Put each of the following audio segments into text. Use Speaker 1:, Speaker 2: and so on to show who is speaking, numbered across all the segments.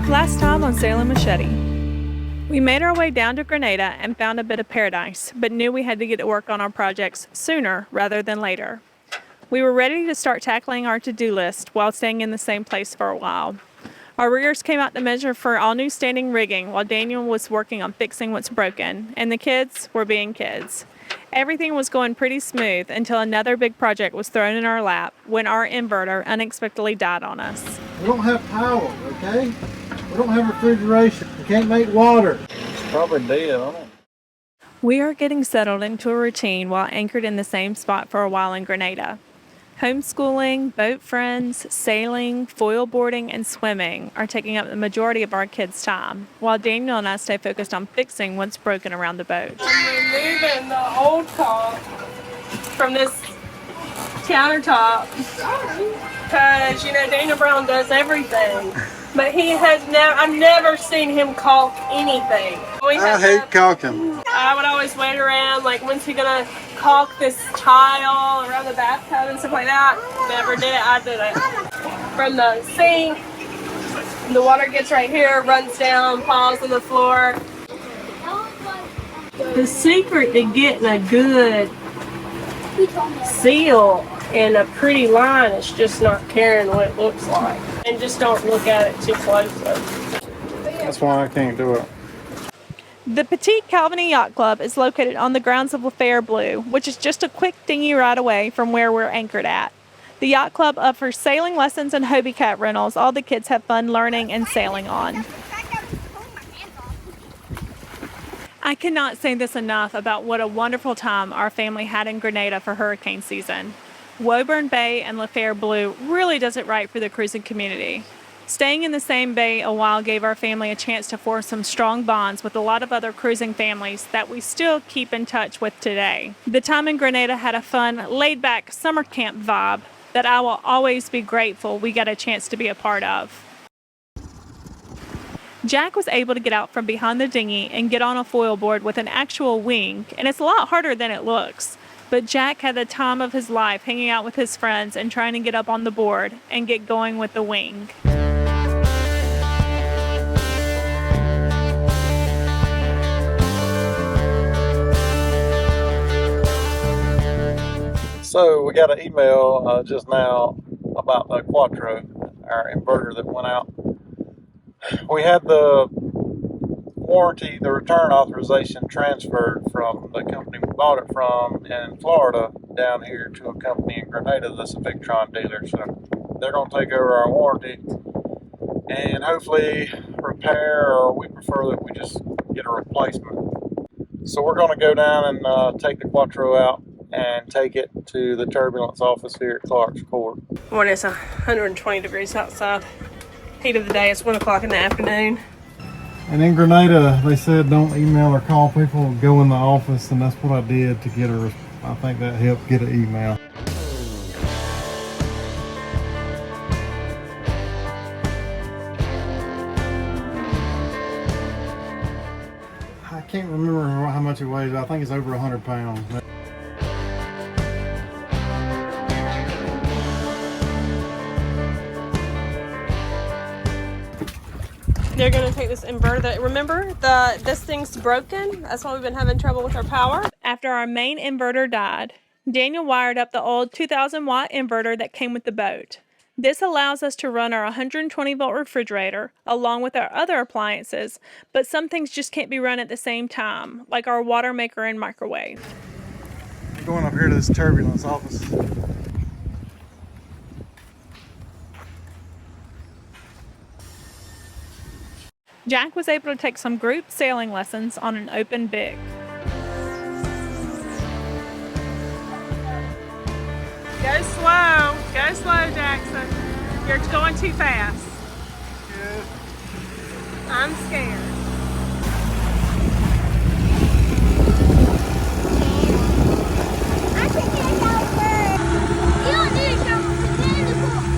Speaker 1: Last time on Sailing Machete. We made our way down to Grenada and found a bit of paradise, but knew we had to get to work on our projects sooner rather than later. We were ready to start tackling our to-do list while staying in the same place for a while. Our riggers came out to measure for all new standing rigging while Daniel was working on fixing what's broken, and the kids were being kids. Everything was going pretty smooth until another big project was thrown in our lap when our inverter unexpectedly died on us.
Speaker 2: We don't have power, okay? We don't have refrigeration. We can't make water.
Speaker 3: It's probably dead, isn't it?
Speaker 1: We are getting settled into a routine while anchored in the same spot for a while in Grenada. Homeschooling, boat friends, sailing, foil boarding, and swimming are taking up the majority of our kids' time, while Daniel and I stay focused on fixing what's broken around the boat.
Speaker 4: I'm removing the old top from this countertop because, Daniel Brown does everything. But I've never seen him caulk anything.
Speaker 2: I hate caulking.
Speaker 4: I would always wait around, like, when's he gonna caulk this tile around the bathtub and stuff like that? Never did it, I did it. From the sink, the water gets right here, runs down, falls on the floor. The secret to getting a good seal and a pretty line is just not caring what it looks like. And just don't look at it too closely.
Speaker 2: That's why I can't do it.
Speaker 1: The Petite Calviny Yacht Club is located on the grounds of Lafair Blue, which is just a quick dinghy ride away from where we're anchored at. The yacht club offers sailing lessons and Hobie Cat rentals all the kids have fun learning and sailing on. I cannot say this enough about what a wonderful time our family had in Grenada for hurricane season. Woburn Bay and Lafair Blue really does it right for the cruising community. Staying in the same bay a while gave our family a chance to form some strong bonds with a lot of other cruising families that we still keep in touch with today. The time in Grenada had a fun, laid-back summer camp vibe that I will always be grateful we got a chance to be a part of. Jack was able to get out from behind the dinghy and get on a foil board with an actual wing, and it's a lot harder than it looks. But Jack had the time of his life hanging out with his friends and trying to get up on the board and get going with the wing.
Speaker 3: So we got an email just now about the Quattro, our inverter that went out. We had the warranty, the return authorization transferred from the company we bought it from in Florida down here to a company in Grenada that's a Victron dealer. So they're going to take over our warranty and hopefully repair, or we prefer that we just get a replacement. So we're going to go down and take the Quattro out and take it to the turbulence office here at Clark's Court.
Speaker 4: When it's 120 degrees outside, heat of the day, it's 1 o'clock in the afternoon.
Speaker 2: And in Grenada, they said don't email or call people, go in the office, and that's what I did to get a, I think that helped get an email. I can't remember how much it weighs. I think it's over 100 pounds.
Speaker 4: They're going to take this inverter. Remember, this thing's broken. That's why we've been having trouble with our power.
Speaker 1: After our main inverter died, Daniel wired up the old 2,000 watt inverter that came with the boat. This allows us to run our 120 volt refrigerator along with our other appliances, but some things just can't be run at the same time, like our water maker and microwave.
Speaker 2: I'm going up here to this turbulence office.
Speaker 1: Jack was able to take some group sailing lessons on an open big. Go slow, Jackson. You're going too fast.
Speaker 2: Good.
Speaker 1: I'm scared.
Speaker 5: I think I got first. You don't need a shower. Sit in the pool.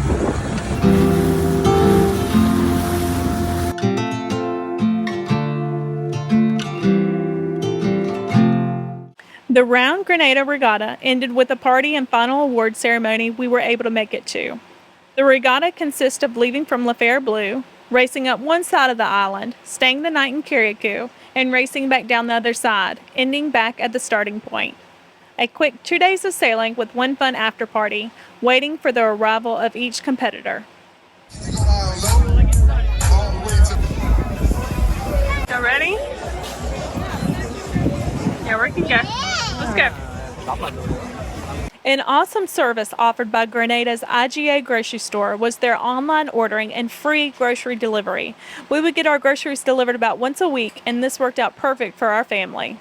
Speaker 1: The Round Grenada Regatta ended with a party and final award ceremony we were able to make it to. The regatta consists of leaving from Lafair Blue, racing up one side of the island, staying the night in Kirikou, and racing back down the other side, ending back at the starting point. A quick 2 days of sailing with one fun after party, waiting for the arrival of each competitor.
Speaker 4: You ready? Yeah, we can go. Let's go.
Speaker 1: An awesome service offered by Grenada's IGA grocery store was their online ordering and free grocery delivery. We would get our groceries delivered about once a week, and this worked out perfect for our family.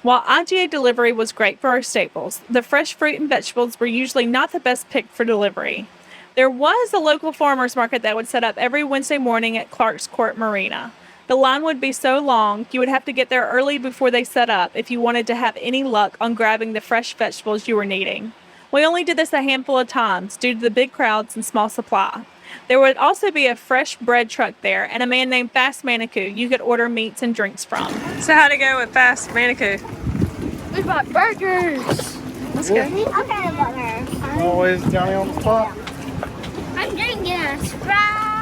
Speaker 1: While IGA delivery was great for our staples, the fresh fruit and vegetables were usually not the best pick for delivery. There was a local farmers market that would set up every Wednesday morning at Clark's Court Marina. The line would be so long, you would have to get there early before they set up if you wanted to have any luck on grabbing the fresh vegetables you were needing. We only did this a handful of times due to the big crowds and small supply. There would also be a fresh bread truck there and a man named Fast Manikou you could order meats and drinks from.
Speaker 4: So how'd it go with Fast Manikou?
Speaker 5: We bought burgers.
Speaker 4: Let's go.
Speaker 5: Okay, burger.
Speaker 2: Always Johnny on the spot.
Speaker 5: I'm drinking a Sprite.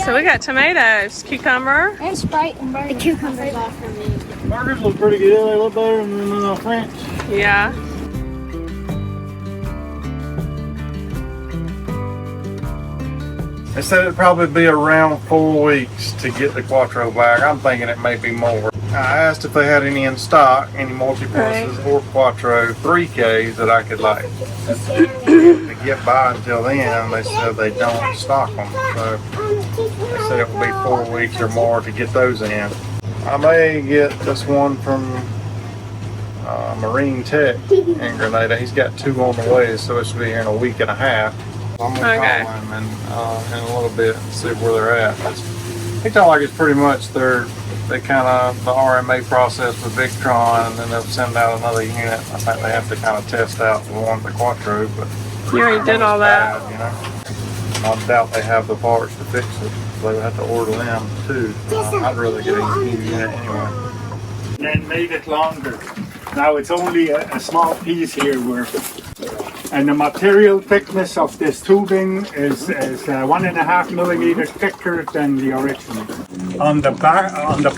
Speaker 4: So we got tomatoes, cucumber.
Speaker 5: And Sprite and burgers. The cucumber's all for me.
Speaker 2: Burgers look pretty good. They look better than French.
Speaker 4: Yeah.
Speaker 3: They said it'd probably be around 4 weeks to get the Quattro back. I'm thinking it may be more. I asked if they had any in stock, any multi-pluses or Quattro 3Ks that I could like to get by until then. They said they don't stock them. So they said it would be 4 weeks or more to get those in. I may get this one from Marine Tech in Grenada. He's got 2 on the way, so it should be here in a week and a half. I'm gonna
Speaker 4: Okay.
Speaker 3: call him in a little bit and see where they're at. He felt like it's pretty much they kind of the RMA process with Victron, and then they'll send out another unit. I think they have to kind of test out the one, the Quattro, but
Speaker 4: You already did all that.
Speaker 3: bad, you know. I doubt they have the parts to fix it. So they would have to order them too. I'd rather get a new unit anyway.
Speaker 6: Then made it longer. Now it's only a small piece here and the material thickness of this tubing is 1.5 millimeters thicker than the original. On the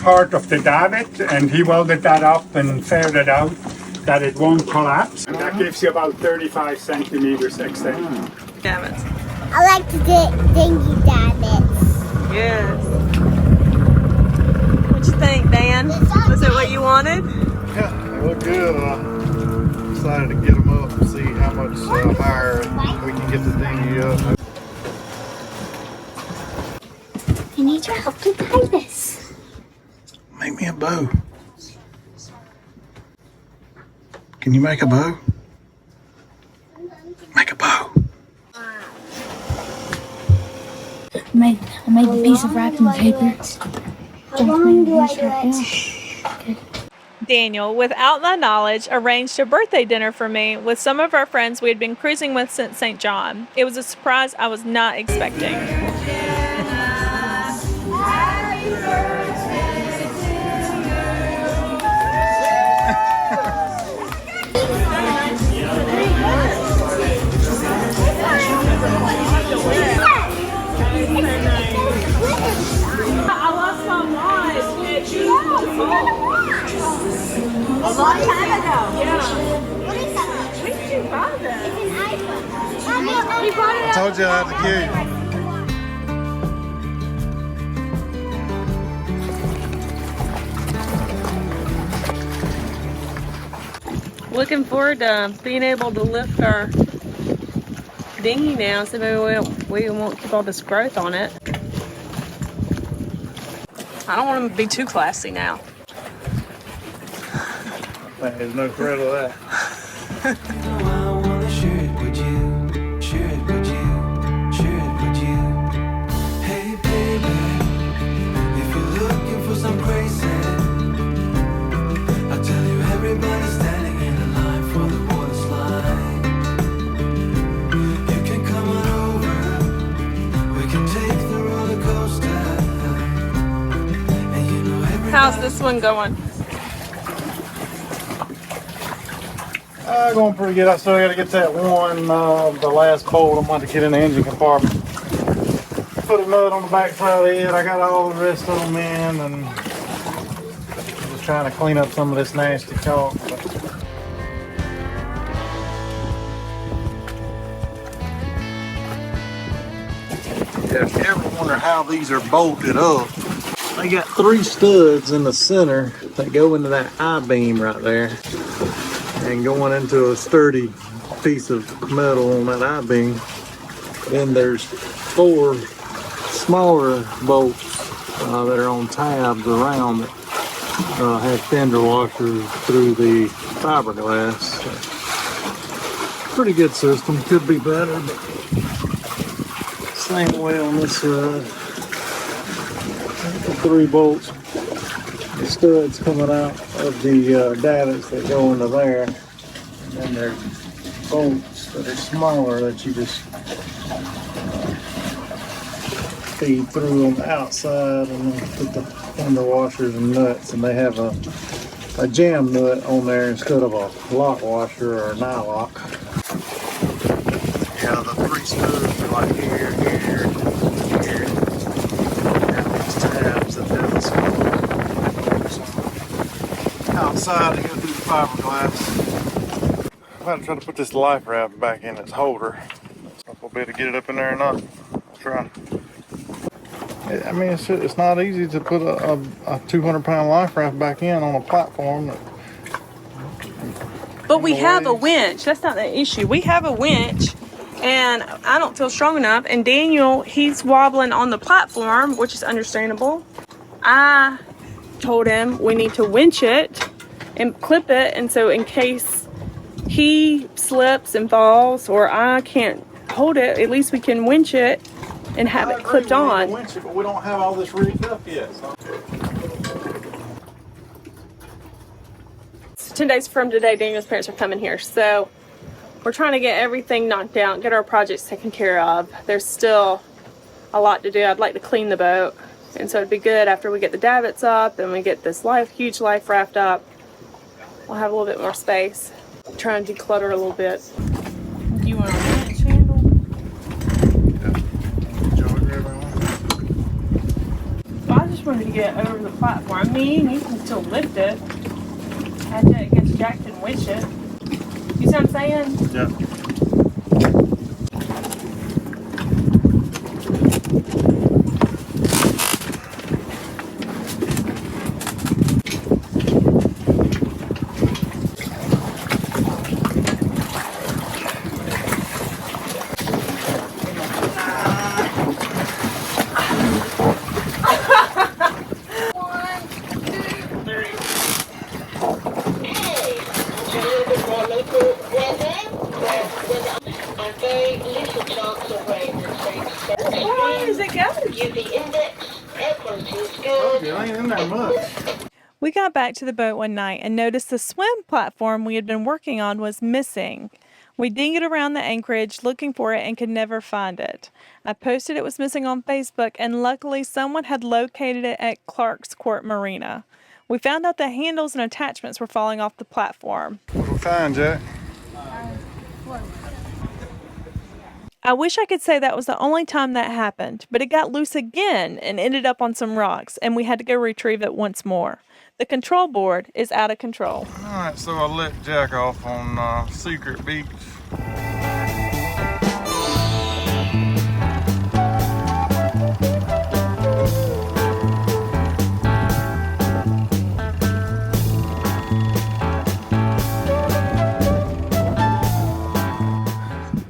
Speaker 6: part of the davit, and he welded that up and faired it out that it won't collapse. And that gives you about 35 centimeters extension.
Speaker 4: Davits.
Speaker 5: I like to get dinghy davits.
Speaker 4: Yes. What you think, Dan? Was it what you wanted?
Speaker 2: Yeah, they look good. Decided to get them up and see how much higher we can get the dinghy up.
Speaker 5: I need your help to tie this.
Speaker 3: Make me a bow. Can you make a bow? Make a bow.
Speaker 7: I made a piece of wrapping paper.
Speaker 5: How long do I do it?
Speaker 1: Daniel, without my knowledge, arranged a birthday dinner for me with some of our friends we had been cruising with since St. John. It was a surprise I was not expecting.
Speaker 4: I lost my watch at June. A long time ago. Yeah.
Speaker 5: What is that?
Speaker 4: When did you buy that?
Speaker 5: It's an iPhone.
Speaker 4: He bought it
Speaker 2: I told you I had the key.
Speaker 4: Looking forward to being able to lift our dinghy now, so maybe we won't keep all this growth on it. I don't want to be too classy now.
Speaker 3: There's no threat of that.
Speaker 8: I wanna share it with you, share it with you, share it with you. Hey baby, if you're looking for some crazy, I'll tell you everybody's standing in a line for the water slide. You can come on over, we can take the roller coaster. And you know
Speaker 4: How's this one going?
Speaker 2: Going pretty good. I still got to get that one, the last bolt. I'm going to get in the engine compartment. put a nut on the back side of it. I got all the rest of them in, and I'm just trying to clean up some of this nasty caulk. If you ever wonder how these are bolted up, they got 3 studs in the center that go into that I-beam right there, and going into a sturdy piece of metal on that I-beam. Then there's 4 smaller bolts that are on tabs around that have fender washers through the fiberglass. Pretty good system, could be better, but same way on this side. 3 bolts, the studs coming out of the davits that go into there, and then there's bolts that are smaller that you just feed through on the outside, and then put the fender washers and nuts, and they have a jam nut on there instead of a lock washer or a nylock. Yeah, the 3 studs are like here, here, here. And these tabs that have the smaller outside to go through the fiberglass. I'm about to try to put this life raft back in its holder. So we'll be able to get it up in there or not. I'll try. I mean, it's not easy to put a 200-pound life raft back in on a platform.
Speaker 4: But we have a winch. That's not the issue. We have a winch, and I don't feel strong enough. And Daniel, he's wobbling on the platform, which is understandable. I told him we need to winch it and clip it, and so in case he slips and falls or I can't hold it, at least we can winch it and have it clipped on.
Speaker 2: Winch it, but we don't have all this rigged up yet. So.
Speaker 4: 10 days from today, Daniel's parents are coming here, so we're trying to get everything knocked out, get our projects taken care of. There's still a lot to do. I'd like to clean the boat, and so it'd be good after we get the davits up and we get this huge life raft up. We'll have a little bit more space. Try and declutter a little bit. Do you want a winch handle? Well, I just wanted to get over the platform. I mean, you can still lift it. After it gets jacked and winch it. You see what I'm saying?
Speaker 2: Yeah.
Speaker 1: We got back to the boat one night and noticed the swim platform we had been working on was missing. We dinged around the anchorage looking for it and could never find it. I posted it was missing on Facebook, and luckily someone had located it at Clark's Court Marina. We found out the handles and attachments were falling off the platform.
Speaker 2: What we find, Jack?
Speaker 1: I wish I could say that was the only time that happened, but it got loose again and ended up on some rocks, and we had to go retrieve it once more. The control board is out of control.
Speaker 2: Alright, so I let Jack off on Secret Beach.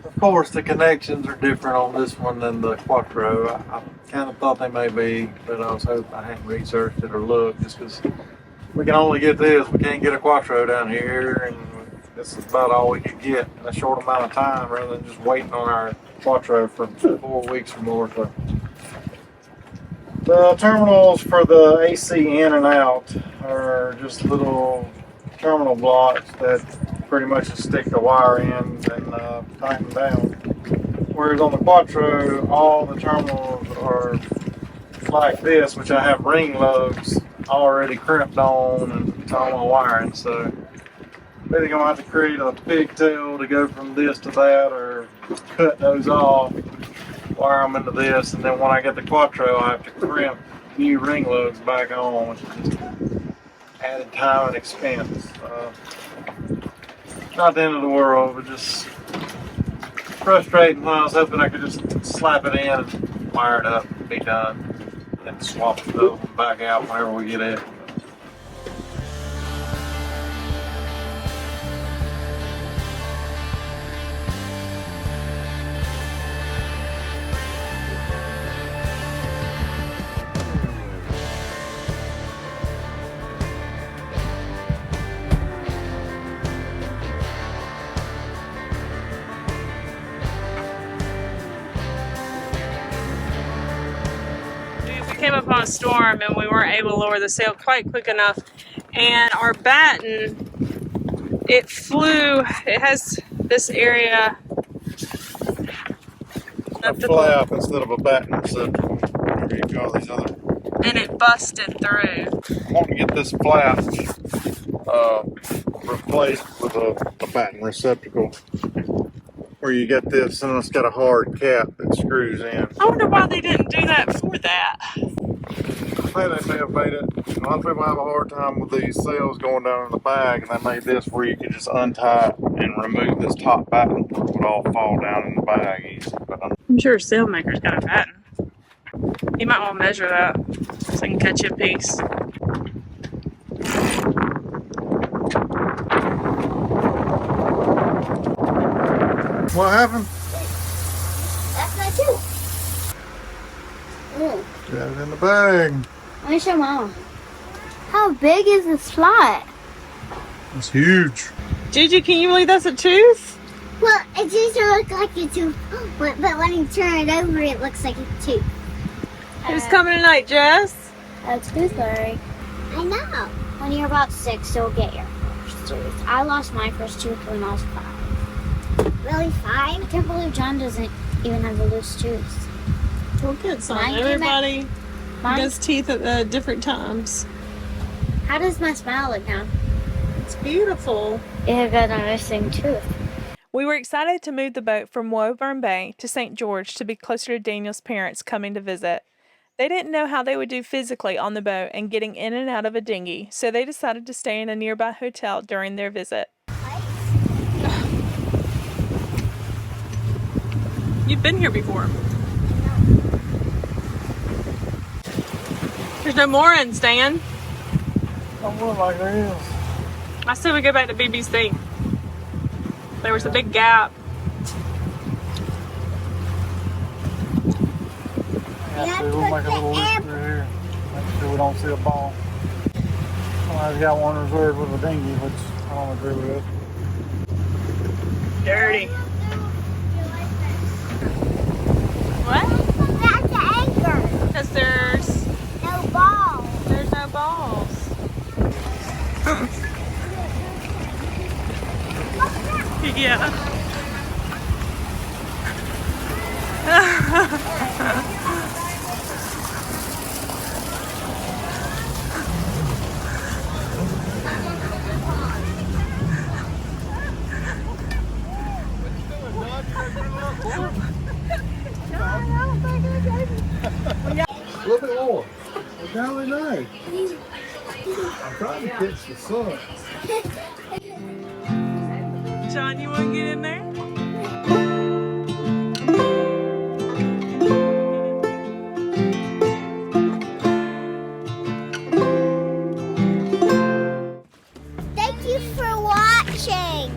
Speaker 2: Of course, the connections are different on this one than the Quattro. I kind of thought they may be, but I was hoping I hadn't researched it or looked, just because we can only get this. We can't get a Quattro down here, and this is about all we could get in a short amount of time, rather than just waiting on our Quattro for 4 weeks or more. So the terminals for the AC in and out are just little terminal blocks that pretty much just stick the wire in and tighten down. Whereas on the Quattro, all the terminals are like this, which I have ring lugs already crimped on and all my wiring. So either gonna have to create a pigtail to go from this to that, or cut those off
Speaker 3: wire them into this, and then when I get the Quattro, I have to crimp new ring lugs back on, which is just added time and expense. Not the end of the world, but just frustrating when I was hoping I could just slap it in and wire it up and be done, and swap the other one back out whenever we get it.
Speaker 1: We came up on a storm and we weren't able to lower the sail quite quick enough, and our batten, it flew. It has this area,
Speaker 3: A flap instead of a batten receptacle, whatever you call these other.
Speaker 1: and it busted through.
Speaker 3: I want to get this flap replaced with a batten receptacle, where you get this and it's got a hard cap that screws in.
Speaker 1: I wonder why they didn't do that for that.
Speaker 3: I think they may have made it. A lot of people have a hard time with these sails going down in the bag, and they made this where you could just untie it and remove this top batten, where it would all fall down in the bag easy. But
Speaker 1: I'm sure a sailmaker's got a batten. You might want to measure that so I can cut you a piece.
Speaker 3: what happened?
Speaker 5: That's my too.
Speaker 3: Got it in the bag.
Speaker 5: Let me show Mama. How big is this slot?
Speaker 3: It's huge.
Speaker 1: Gigi, can you believe that's a tooth?
Speaker 5: Well, it used to look like a tooth, but when you turn it over, it looks like a tooth.
Speaker 1: Who's coming tonight, Jess?
Speaker 5: That's tooth fairy. I know. When you're about 6, you'll get your first tooth. I lost my first tooth when I was 5. Really, 5? I can't believe John doesn't even have a loose tooth.
Speaker 1: Well, good son.
Speaker 5: Mine came out-
Speaker 1: Everybody
Speaker 5: Mine,
Speaker 1: does teeth at different times.
Speaker 5: how does my smile look now?
Speaker 1: It's beautiful.
Speaker 5: It got a missing tooth.
Speaker 1: We were excited to move the boat from Woburn Bay to St. George to be closer to Daniel's parents coming to visit. They didn't know how they would do physically on the boat and getting in and out of a dinghy, so they decided to stay in a nearby hotel during their visit. You've been here before. There's no moorings, Dan.
Speaker 3: Don't look like there is.
Speaker 1: I said we go back to BBC. There was a big gap.
Speaker 3: We'll make a little loop through here. Make sure we don't see a ball. Somebody's got one reserved with a dinghy, which I don't agree with.
Speaker 1: Dirty. What?
Speaker 5: That's the anchor.
Speaker 1: Because there's
Speaker 5: No ball.
Speaker 1: no balls. Yeah.
Speaker 3: A little bit more. It's really nice. I'm trying to catch the sun.
Speaker 1: John, you want to get in there?
Speaker 5: Thank you for watching.